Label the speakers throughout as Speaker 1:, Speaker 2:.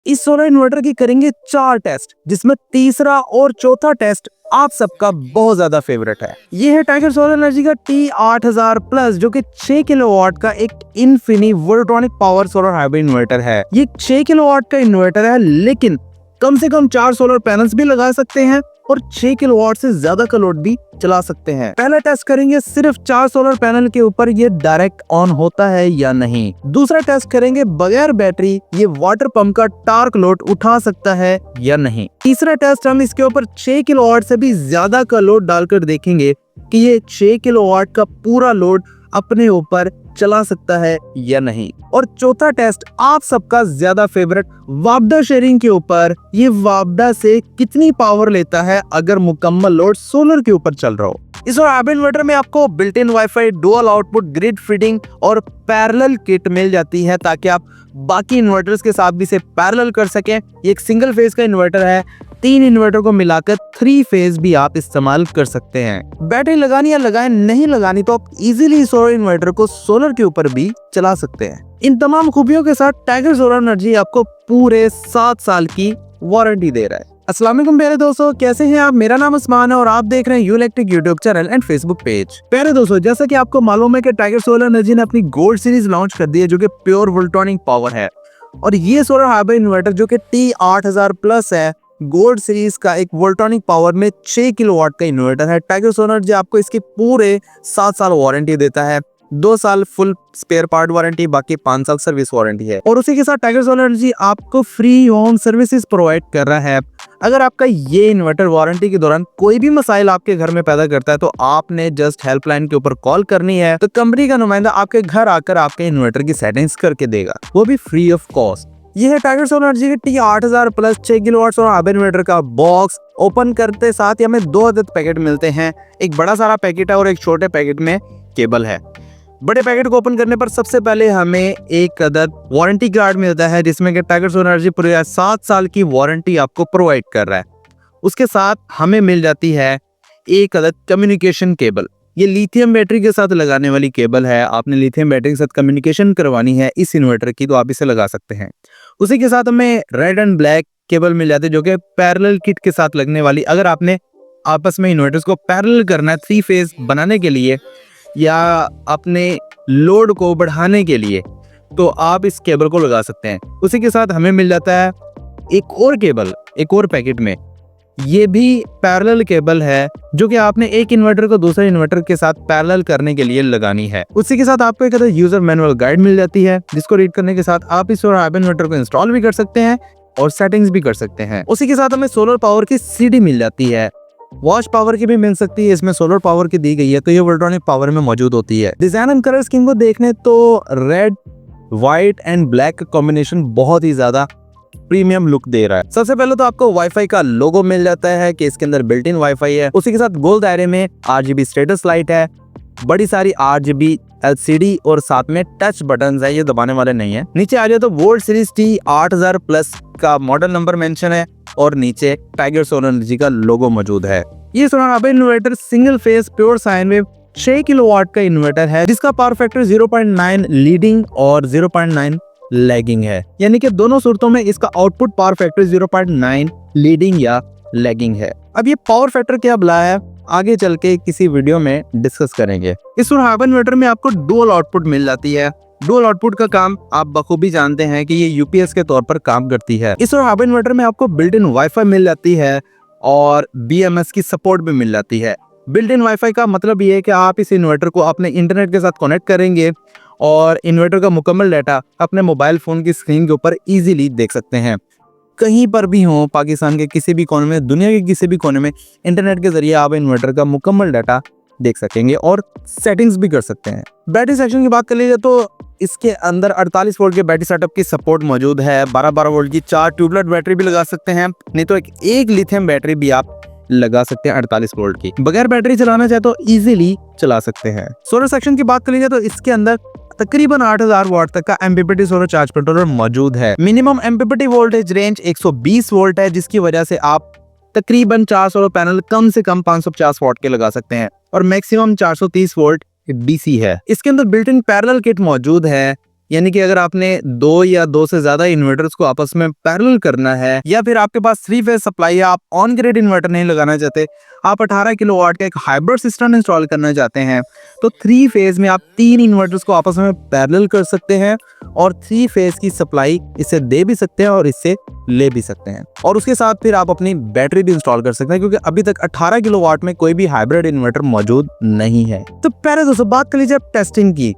Speaker 1: इस solar inverter की करेंगे 4 टेस्ट, जिसमें तीसरा और चौथा टेस्ट आप सबका बहुत ज्यादा फेवरेट है। ये है टाइगर सोलर एनर्जी का T8000 प्लस, जो कि 6 किलोवाट का एक Infini Voltronic power solar hybrid inverter है। ये 6 किलोवाट का इन्वर्टर है, लेकिन कम से कम 4 सोलर पैनल्स भी लगा सकते हैं और 6 किलोवाट से ज्यादा का लोड भी चला सकते हैं। पहला टेस्ट करेंगे सिर्फ 4 सोलर पैनल के ऊपर ये डायरेक्ट ऑन होता है या नहीं। दूसरा टेस्ट करेंगे बगैर बैटरी ये वाटर पंप का टार्क लोड उठा सकता है या नहीं। तीसरा टेस्ट हम इसके ऊपर 6 किलोवाट से भी ज्यादा का लोड डालकर देखेंगे कि ये 6 किलोवाट का पूरा लोड अपने ऊपर चला सकता है या नहीं। और चौथा टेस्ट आप सबका ज्यादा फेवरेट वापडा शेयरिंग के ऊपर, ये वापडा से कितनी पावर लेता है अगर मुकम्मल लोड सोलर के ऊपर चल रहा हो। इस हाइब्रिड इन्वर्टर में आपको built in wifi, dual output, grid feeding और पैरेलल किट मिल जाती है, ताकि आप बाकी इन्वर्टर्स के साथ भी इसे पैरेलल कर सकें। ये एक सिंगल फेज का इन्वर्टर है, 3 इन्वर्टर को मिलाकर 3 फेज भी आप इस्तेमाल कर सकते हैं। बैटरी लगानी या लगाए नहीं लगानी, तो आप इजीली सोलर इन्वर्टर को सोलर के ऊपर भी चला सकते हैं। इन तमाम खूबियों के साथ टाइगर सोलर एनर्जी आपको पूरे 7 साल की वारंटी दे रहा है। अस्सलाम वालेकुम प्यारे दोस्तों, कैसे हैं आप? मेरा नाम उस्मान है और आप देख रहे हैं you electric YouTube channel and Facebook page. प्यारे दोस्तों, जैसा कि आपको मालूम है कि टाइगर सोलर एनर्जी ने अपनी गोल्ड सीरीज लॉन्च कर दी है, जो कि प्योर वोल्ट्रॉनिक पावर है। और ये सोलर हाइब्रिड इन्वर्टर जो कि T8000 प्लस है, गोल्ड सीरीज का एक वोल्ट्रॉनिक पावर में 6 किलोवाट का इन्वर्टर है। टाइगर सोलर एनर्जी आपको इसकी पूरे 7 साल वारंटी देता है। 2 साल फुल स्पेयर पार्ट वारंटी, बाकी 5 साल सर्विस वारंटी है। और उसी के साथ टाइगर सोलर एनर्जी आपको फ्री होम सर्विसेज प्रोवाइड कर रहा है। अगर आपका ये इन्वर्टर वारंटी के दौरान कोई भी मसाइल आपके घर में पैदा करता है, तो आपने जस्ट हेल्पलाइन के ऊपर कॉल करनी है, तो कंपनी का नुमाइंदा आपके घर आकर आपके इन्वर्टर की सेटिंग्स करके देगा, वो भी फ्री ऑफ कॉस्ट। ये है टाइगर सोलर एनर्जी के T8000 plus 6 kilowatt solar hybrid inverter का बॉक्स। ओपन करते साथ ही हमें 2 अदद पैकेट मिलते हैं, एक बड़ा सारा पैकेट है और एक छोटे पैकेट में केबल है। बड़े पैकेट को ओपन करने पर सबसे पहले हमें एक अदद वारंटी कार्ड मिलता है, जिसमें कि टाइगर सोलर एनर्जी पूरे 7 साल की वारंटी आपको प्रोवाइड कर रहा है। उसके साथ हमें मिल जाती है एक अदद कम्युनिकेशन केबल। ये लिथियम बैटरी के साथ लगाने वाली केबल है। आपने लिथियम बैटरी के साथ कम्युनिकेशन करवानी है इस इन्वर्टर की, तो आप इसे लगा सकते हैं। उसी के साथ हमें रेड एंड ब्लैक केबल मिल जाती है, जो कि पैरेलल किट के साथ लगने वाली। अगर आपने आपस में इन्वर्टर्स को पैरेलल करना है 3 फेज बनाने के लिए या अपने लोड को बढ़ाने के लिए, तो आप इस केबल को लगा सकते हैं। उसी के साथ हमें मिल जाता है एक और केबल, एक और पैकेट में। ये भी पैरेलल केबल है, जो कि आपने एक इन्वर्टर को दूसरे इन्वर्टर के साथ पैरेलल करने के लिए लगानी है। उसी के साथ आपको एक यूजर मैनुअल गाइड मिल जाती है, जिसको रीड करने के साथ आप इस हाइब्रिड इन्वर्टर को इंस्टॉल भी कर सकते हैं और सेटिंग्स भी कर सकते हैं। उसी के साथ हमें सोलर पावर की सीडी मिल जाती है, वॉच पावर की भी मिल सकती है। इसमें सोलर पावर की दी गई है, तो ये वोल्ट्रॉनिक पावर में मौजूद होती है। डिजाइन एंड कलर स्कीम को देखने तो रेड, व्हाइट एंड ब्लैक का कॉम्बिनेशन बहुत ही ज्यादा प्रीमियम लुक दे रहा है। सबसे पहले तो आपको वाईफाई का लोगो मिल जाता है कि इसके अंदर बिल्ट इन वाईफाई है। उसी के साथ गोल दायरे में RGB स्टेटस लाइट है, बड़ी सारी RGB LCD और साथ में टच बटन्स है, ये दबाने वाले नहीं है। नीचे आ जाए तो गोल्ड सीरीज T8000 प्लस का मॉडल नंबर मेंशन है और नीचे टाइगर सोलर एनर्जी का लोगो मौजूद है। ये solar hybrid inverter single phase pure sine wave 6 kilowatt का इन्वर्टर है, जिसका पावर फैक्टर 0.9 लीडिंग और 0.9 लैगिंग है। यानी कि दोनों सूरतों में इसका आउटपुट पावर फैक्टर 0.9 लीडिंग या लैगिंग है। अब ये पावर फैक्टर क्या बुलाया है, आगे चल के किसी वीडियो में डिस्कस करेंगे। इस सोलर हाइब्रिड इन्वर्टर में आपको डुअल आउटपुट मिल जाती है। डुअल आउटपुट का काम आप बखूबी जानते हैं कि ये यूपीएस के तौर पर काम करती है। इस सोलर हाइब्रिड इन्वर्टर में आपको बिल्ट इन वाईफाई मिल जाती है और BMS की सपोर्ट भी मिल जाती है। बिल्ट इन वाईफाई का मतलब ये है कि आप इस इन्वर्टर को अपने इंटरनेट के साथ कनेक्ट करेंगे और इन्वर्टर का मुकम्मल डाटा अपने मोबाइल फोन की स्क्रीन के ऊपर इजीली देख सकते हैं। कहीं पर भी हो, पाकिस्तान के किसी भी कोने में, दुनिया के किसी भी कोने में, इंटरनेट के जरिए आप इन्वर्टर का मुकम्मल डाटा देख सकेंगे और सेटिंग्स भी कर सकते हैं। बैटरी सेक्शन की बात कर लीजिए तो इसके अंदर 48 वोल्ट के बैटरी सेटअप की सपोर्ट मौजूद है। 12 वोल्ट की 4 ट्यूबलाइट बैटरी भी लगा सकते हैं, नहीं तो एक लिथियम बैटरी भी आप लगा सकते हैं 48 वोल्ट की। बगैर बैटरी चलाना चाहे तो इजीली चला सकते हैं। सोलर सेक्शन की बात कर लीजिए तो इसके अंदर तकरीबन 8000 वाट तक का MPPT सोलर चार्ज कंट्रोलर मौजूद है। Minimum MPPT voltage range 120 volt है, जिसकी वजह से आप तकरीबन 4 सोलर पैनल कम से कम 550 वाट के लगा सकते हैं और मैक्सिमम 430 वोल्ट DC है। इसके अंदर बिल्ट इन पैरेलल किट मौजूद है। यानी कि अगर आपने दो या दो से ज्यादा इन्वर्टर्स को आपस में पैरेलल करना है, या फिर आपके पास 3 फेज सप्लाई है, आप ऑन ग्रिड इन्वर्टर नहीं लगाना चाहते, आप 18 किलोवाट का एक हाइब्रिड सिस्टम इंस्टॉल करना चाहते हैं, तो 3 फेज में आप 3 इन्वर्टर्स को आपस में पैरेलल कर सकते हैं और 3 फेज की सप्लाई इससे दे भी सकते हैं और इससे ले भी सकते हैं। और उसके साथ फिर आप अपनी बैटरी भी इंस्टॉल कर सकते हैं, क्योंकि अभी तक 18 किलोवाट में कोई भी हाइब्रिड इन्वर्टर मौजूद नहीं है। तो पहले दोस्तों बात कर लीजिए आप टेस्टिंग की,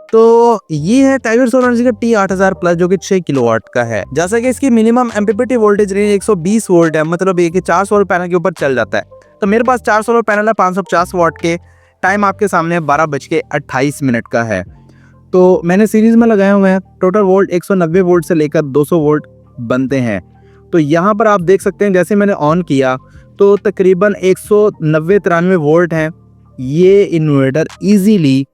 Speaker 1: तो ये है टाइगर सोलर एनर्जी का T8000 प्लस, जो कि 6 किलोवाट का है। जैसा कि इसकी minimum MPPT voltage range 120 volt है, मतलब ये कि 4 सोलर पैनल के ऊपर चल जाता है। तो मेरे पास 4 सोलर पैनल है 550 वाट के। टाइम आपके सामने 12:28 का है। तो मैंने सीरीज में लगाए हुए हैं। टोटल वोल्ट 190 वोल्ट से लेकर 200 वोल्ट बनते हैं। तो यहाँ पर आप देख सकते हैं, जैसे मैंने ऑन किया तो तकरीबन 190-93 वोल्ट हैं। ये इन्वर्टर इजीली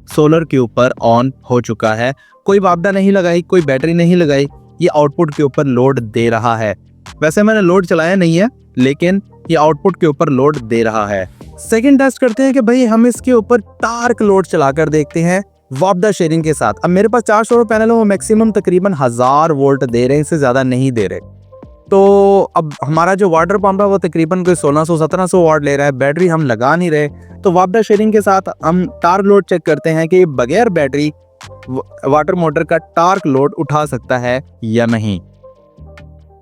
Speaker 1: सोलर के ऊपर ऑन हो चुका है। कोई वापडा नहीं लगाई, कोई बैटरी नहीं लगाई, ये आउटपुट के ऊपर लोड दे रहा है। वैसे मैंने लोड चलाया नहीं है, लेकिन ये आउटपुट के ऊपर लोड दे रहा है। सेकंड टेस्ट करते हैं कि भाई हम इसके ऊपर टार्क लोड चलाकर देखते हैं वापडा शेयरिंग के साथ। अब मेरे पास 4 सोलर पैनल है, वो मैक्सिमम तकरीबन 1000 वोल्ट दे रहे हैं, इससे ज़्यादा नहीं दे रहे। तो अब हमारा जो वाटर पंप है वो तकरीबन कोई 1600-1700 वाट ले रहा है, बैटरी हम लगा नहीं रहे। तो वापडा शेयरिंग के साथ हम टार्क लोड चेक करते हैं कि बगैर बैटरी वाटर मोटर का टार्क लोड उठा सकता है या नहीं।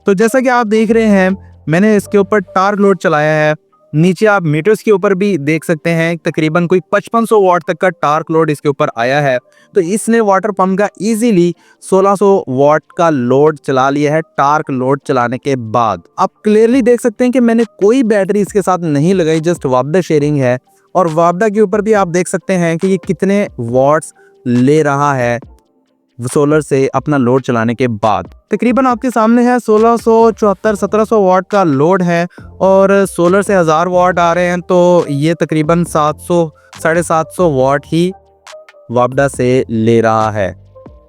Speaker 1: तो जैसा कि आप देख रहे हैं, मैंने इसके ऊपर टार्क लोड चलाया है। नीचे आप मीटर्स के ऊपर भी देख सकते हैं, तकरीबन कोई 5500 वाट तक का टार्क लोड इसके ऊपर आया है। तो इसने वाटर पंप का इजीली 1600 वाट का लोड चला लिया है टार्क लोड चलाने के बाद। आप क्लियरली देख सकते हैं कि मैंने कोई बैटरी इसके साथ नहीं लगाई, जस्ट वापडा शेयरिंग है। और वापडा के ऊपर भी आप देख सकते हैं कि ये कितने वाट्स ले रहा है सोलर से अपना लोड चलाने के बाद। तकरीबन आपके सामने है 1674-1700 वाट का लोड है, और सोलर से 1000 वाट आ रहे हैं, तो ये तकरीबन 700-750 वाट ही वापडा से ले रहा है।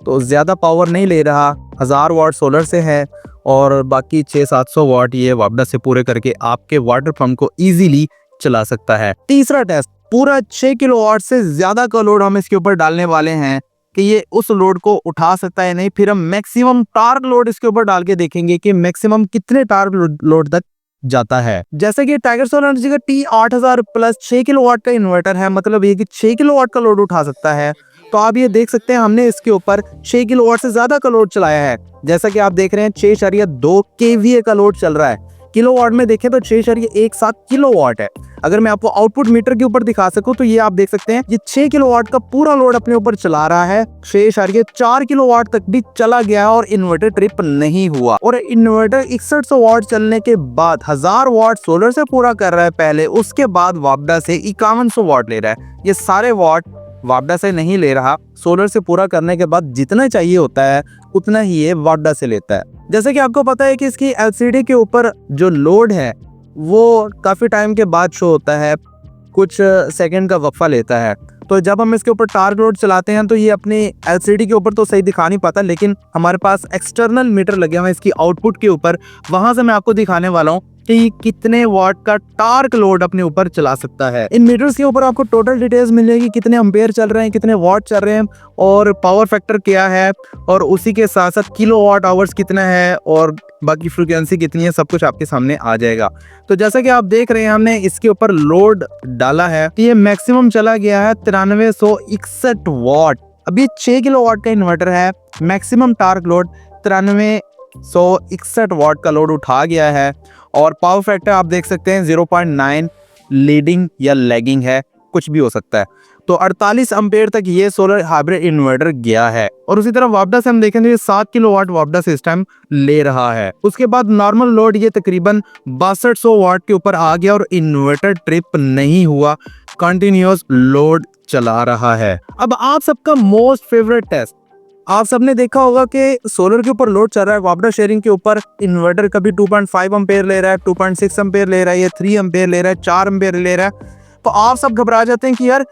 Speaker 1: तो ज़्यादा पावर नहीं ले रहा, 1000 वाट सोलर से है और बाकी 600-700 वाट ये वापडा से पूरे करके आपके वाटर पंप को ईजिली चला सकता है। तीसरा टेस्ट, पूरा 6 किलोवाट से ज़्यादा का लोड हम इसके ऊपर डालने वाले हैं कि ये उस लोड को उठा सकता है नहीं। फिर हम मैक्सिमम टार्क लोड इसके ऊपर डाल के देखेंगे कि मैक्सिमम कितने टार्क लोड तक जाता है। जैसे कि टाइगर सोलर एनर्जी का T8000 प्लस 6 किलोवाट का इन्वर्टर है, मतलब ये कि 6 किलोवाट का लोड उठा सकता है। तो आप ये देख सकते हैं, हमने इसके ऊपर 6 किलोवाट से ज्यादा का लोड चलाया है। जैसा कि आप देख रहे हैं 6.2 kVA का लोड चल रहा है। किलोवाट में देखें तो 6.17 किलोवाट है। अगर मैं आपको आउटपुट मीटर के ऊपर दिखा सकूं तो ये आप देख सकते हैं, ये 6 किलोवाट का पूरा लोड अपने ऊपर चला रहा है। 6.4 किलोवाट तक भी चला गया है और इन्वर्टर ट्रिप नहीं हुआ। और इन्वर्टर 6100 वाट चलने के बाद 1000 वाट सोलर से पूरा कर रहा है पहले, उसके बाद वापडा से 5100 वाट ले रहा है। ये सारे वाट वापडा से नहीं ले रहा, सोलर से पूरा करने के बाद जितना चाहिए होता है उतना ही ये वापडा से लेता है। जैसे कि आपको पता है कि इसकी एलसीडी के ऊपर जो लोड है वो काफ़ी टाइम के बाद शो होता है, कुछ सेकंड का वक्फा लेता है। तो जब हम इसके ऊपर टार्क लोड चलाते हैं तो ये अपनी एलसीडी के ऊपर तो सही दिखा नहीं पाता, लेकिन हमारे पास एक्सटर्नल मीटर लगे हुए हैं इसकी आउटपुट के ऊपर, वहां से मैं आपको दिखाने वाला हूँ कि कितने वाट का टार्क लोड अपने ऊपर चला सकता है। इन मीटर्स के ऊपर आपको टोटल डिटेल्स मिलेगी, कितने एम्पेयर चल रहे हैं, कितने वाट चल रहे हैं और पावर फैक्टर क्या है, और उसी के साथ साथ किलोवाट आवर्स कितना है और बाकी फ्रीक्वेंसी कितनी है, सब कुछ आपके सामने आ जाएगा। तो जैसा कि आप देख रहे हैं, हमने इसके ऊपर लोड डाला है तो ये मैक्सिमम चला गया है 9361 वाट। अभी 6 किलोवाट का इन्वर्टर है, मैक्सिमम टार्क लोड 9361 वाट का लोड उठा गया है। और पावर फैक्टर आप देख सकते हैं 0.9 लीडिंग या लैगिंग है, कुछ भी हो सकता है। तो 48 एम्पेयर तक ये सोलर हाइब्रिड इन्वर्टर गया है। और उसी तरह वापडा से हम देखें तो ये 7 किलोवाट वापडा से इस टाइम ले रहा है। उसके बाद नॉर्मल लोड ये तकरीबन 6200 वाट के ऊपर आ गया और इन्वर्टर ट्रिप नहीं हुआ, कंटिन्यूअस लोड चला रहा है। अब आप सबका मोस्ट फेवरेट टेस्ट, आप सबने देखा होगा कि सोलर के ऊपर लोड चल रहा है, वापडा शेयरिंग के ऊपर इन्वर्टर कभी 2.5 एम्पेयर ले रहा है, 2.6 एम्पेयर ले रहा है, या 3 एम्पेयर ले रहा है, 4 एम्पेयर ले रहा है। तो आप सब घबरा जाते हैं कि यार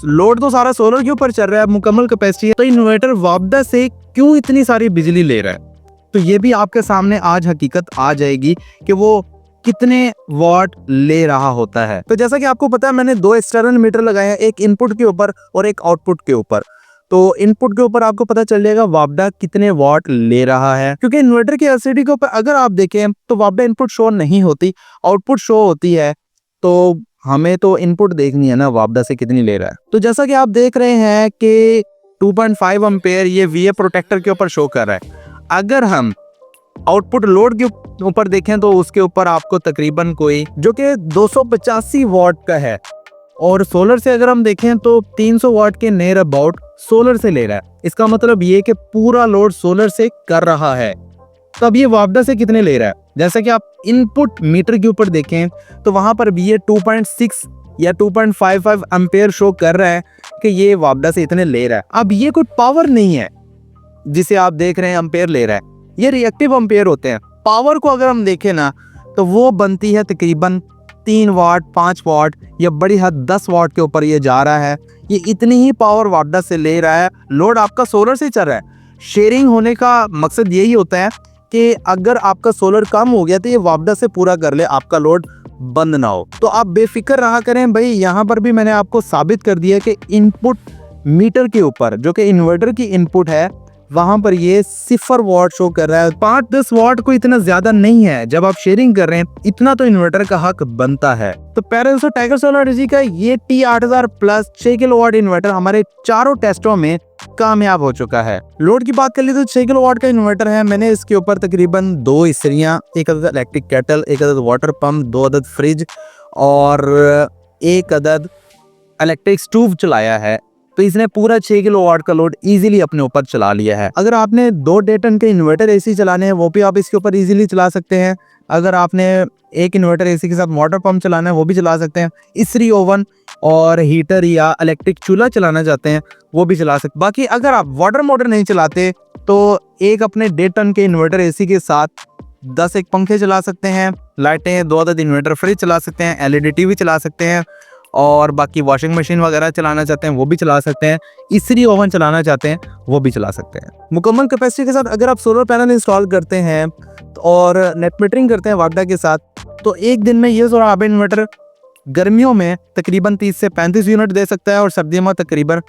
Speaker 1: लोड तो सारा सोलर के ऊपर चल रहा है, मुकम्मल कैपेसिटी है, तो इन्वर्टर वापडा से क्यों इतनी सारी बिजली ले रहा है। तो ये भी आपके सामने आज हकीकत आ जाएगी कि वो कितने वाट ले रहा होता है। तो जैसा कि आपको पता है, मैंने 2 एक्सटर्नल मीटर लगाए हैं, एक इनपुट के ऊपर और एक आउटपुट के ऊपर। तो इनपुट के ऊपर आपको पता चल जाएगा वापडा कितने वाट ले रहा है, क्योंकि इन्वर्टर की एलसीडी के ऊपर अगर आप देखें तो वापडा इनपुट शो नहीं होती, आउटपुट शो होती है। तो हमें तो इनपुट देखनी है ना वापडा से कितनी ले रहा है। तो जैसा कि आप देख रहे हैं कि 2.5 एम्पेयर ये वीए प्रोटेक्टर के ऊपर शो कर रहा है। अगर हम आउटपुट लोड के ऊपर देखें तो उसके ऊपर आपको तकरीबन कोई जो कि 285 वाट का है, और सोलर से अगर हम देखें तो 300 वाट के नियर अबाउट सोलर से ले रहा है। इसका मतलब ये कि पूरा लोड सोलर से कर रहा है। तब ये वापडा से कितने ले रहा है, जैसा कि आप इनपुट मीटर के ऊपर देखें तो वहां पर भी ये 2.6 या 2.55 एम्पेयर शो कर रहा है कि ये वापडा से इतने ले रहा है। अब ये कोई पावर नहीं है जिसे आप देख रहे हैं एम्पेयर ले रहा है, ये रिएक्टिव एम्पेयर होते हैं। पावर को अगर हम देखें ना तो वो बनती है तकरीबन 3 वाट 5 वाट या बड़ी हद 10 वाट के ऊपर ये जा रहा है। ये इतनी ही पावर वापडा से ले रहा है। लोड आपका सोलर से चल रहा है। शेयरिंग होने का मकसद यही होता है कि अगर आपका सोलर कम हो गया तो ये वापडा से पूरा कर ले, आपका लोड बंद ना हो। तो आप बेफिक्र रहा करें भाई। यहाँ पर भी मैंने आपको साबित कर दिया कि इनपुट मीटर के ऊपर जो कि इन्वर्टर की इनपुट है वहां पर ये 0 वाट शो कर रहा है। 5-10 वाट को इतना ज्यादा नहीं है, जब आप शेयरिंग कर रहे हैं इतना तो इन्वर्टर का हक बनता है। तो प्यारे दोस्तों, टाइगर सोलर एनर्जी का ये T8000 प्लस 6 किलोवाट इन्वर्टर हमारे चारों टेस्टों में कामयाब हो चुका है। लोड की बात कर ली तो 6 किलोवाट का इन्वर्टर है। मैंने इसके ऊपर तकरीबन 2 इस्त्रियां, 1 अदद इलेक्ट्रिक केटल, 1 अदद वाटर पंप, 2 अदद फ्रिज और 1 अदद इलेक्ट्रिक स्टोव चलाया है। तो इसने पूरा 6 किलोवाट का लोड इजीली अपने ऊपर चला लिया है। अगर आपने 2 टन के इन्वर्टर एसी चलाने हैं वो भी आप इसके ऊपर इजीली चला सकते हैं। अगर आपने एक इन्वर्टर एसी के साथ वाटर पंप चलाना है वो भी चला सकते हैं। इस्त्री ओवन और हीटर या इलेक्ट्रिक चूल्हा चलाना चाहते हैं वो भी चला सकते। बाकी अगर आप वाटर मोटर नहीं चलाते तो एक अपने 1.5 टन के इन्वर्टर एसी के साथ 10 एक पंखे चला सकते हैं, लाइटें, 2 अदद इन्वर्टर फ्रिज चला सकते हैं, एलईडी टीवी चला सकते हैं, और बाकी वॉशिंग मशीन वगैरह चलाना चाहते हैं वो भी चला सकते हैं। इस्त्री ओवन चलाना चाहते हैं वो भी चला सकते हैं। मुकम्मल कैपेसिटी के साथ अगर आप सोलर पैनल इंस्टॉल करते हैं और नेट मीटरिंग करते हैं वापडा के साथ, तो एक दिन में ये सोलर इन्वर्टर गर्मियों में तकरीबन 30 से 35 यूनिट दे सकता है और सर्दियों में तकरीबन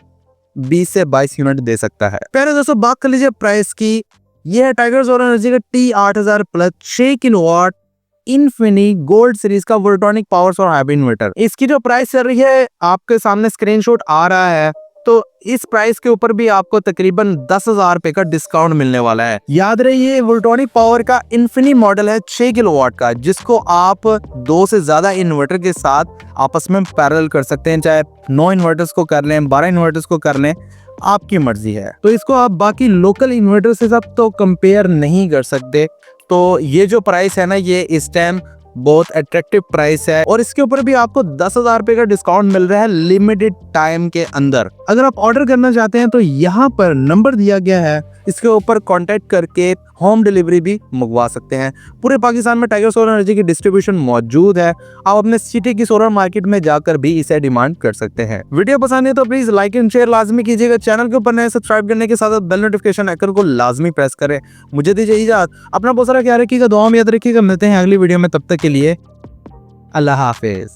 Speaker 1: 20 से 22 यूनिट दे सकता है। पहले दोस्तों बात कर लीजिए प्राइस की। यह है टाइगर सोलर एनर्जी का T8000 plus 6 kilowatt Infini gold series का Voltronic power solar hybrid inverter. इसकी जो प्राइस चल रही है आपके सामने स्क्रीनशॉट आ रहा है, तो इस प्राइस के ऊपर भी आपको तकरीबन 10,000 रुपए का डिस्काउंट मिलने वाला है। याद रहिए वोल्ट्रॉनिक पावर का इन्फिनी मॉडल है 6 किलोवाट का, जिसको आप 2 से ज्यादा इन्वर्टर के साथ आपस में पैरेलल कर सकते हैं। चाहे 9 इन्वर्टर्स को कर लें, 12 इन्वर्टर्स को कर लें, आपकी मर्जी है। तो इसको आप बाकी लोकल इन्वर्टर से सब तो कंपेयर नहीं कर सकते। तो ये जो प्राइस है ना, ये इस टाइम बहुत अट्रैक्टिव प्राइस है और इसके ऊपर भी आपको 10,000 रुपए का डिस्काउंट मिल रहा है लिमिटेड टाइम के अंदर। अगर आप ऑर्डर करना चाहते हैं तो यहाँ पर नंबर दिया गया है, इसके ऊपर कांटेक्ट करके होम डिलीवरी भी मंगवा सकते हैं। पूरे पाकिस्तान में टाइगर सोलर एनर्जी की डिस्ट्रीब्यूशन मौजूद है। आप अपने सिटी की सोलर मार्केट में जाकर भी इसे डिमांड कर सकते हैं। वीडियो पसंद है तो प्लीज लाइक एंड शेयर लाजमी कीजिएगा। चैनल के ऊपर नए सब्सक्राइब करने के साथ बेल नोटिफिकेशन आइकन को लाजमी प्रेस करें। मुझे दीजिए इजाजत। अपना बहुत सारा ख्याल रखिएगा, दुआ में याद रखिएगा। मिलते हैं अगली वीडियो में, तब तक के लिए अल्लाह हाफिज।